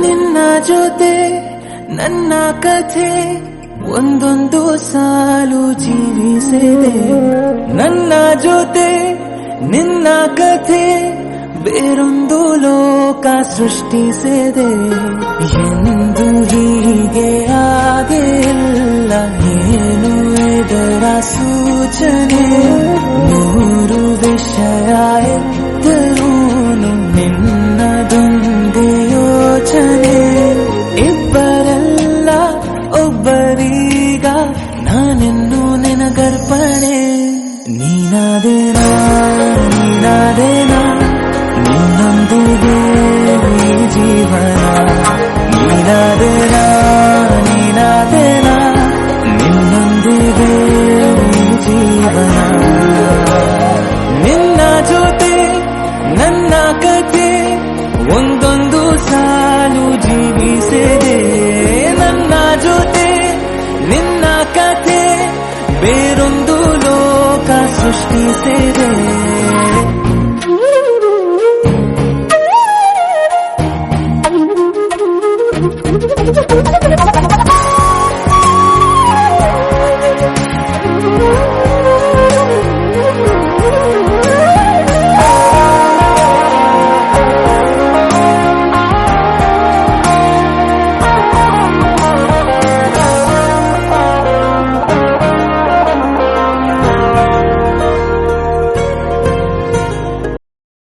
ನಿನ್ನ ಜೊತೆ ನನ್ನ ಕಥೆ ಒಂದೊಂದು ಸಾಲು ಜೀವಿಸಿದೆ. ನನ್ನ ಜೊತೆ ನಿನ್ನ ಕಥೆ ಬೇರೊಂದು ಲೋಕ ಸೃಷ್ಟಿಸಿದೆ. ಎಂದು ಹೀಗೆ ಆಗಿಲ್ಲ, ಏನು ಇದರ ಸೂಚನೆ? ನೂರು ವಿಷಯ ಎತ್ತರೂನು ನಿನ್ನದೊಂದೇ ಯೋಚನೆ. ಇಬ್ಬರಲ್ಲ ಒಬ್ಬರೀಗ ನಾನೆನ್ನು ನಿನಗರ್ಪಣೆ. ನೀನಾದೇನಾ ನೀನಾದೇನಾ ನಿನ್ನೊಂದಿಗೆ ಈ ಜೀವನ. ನೀನಾದೇನಾ ನೀನಾದೇನಾ ನಿನ್ನೊಂದಿಗೆ ಈ ಜೀವನ. ನಿನ್ನ ಜೊತೆ ನನ್ನ ಕಥೆ ಒಂದೊಂದು ಸಾಲು ಜೀವಿಸಿದೆ. ನನ್ನ ಜೊತೆ ನಿನ್ನ ಕಥೆ ಬೇರೊಂದು ಲೋಕ ಸೃಷ್ಟಿಸಿದೆ.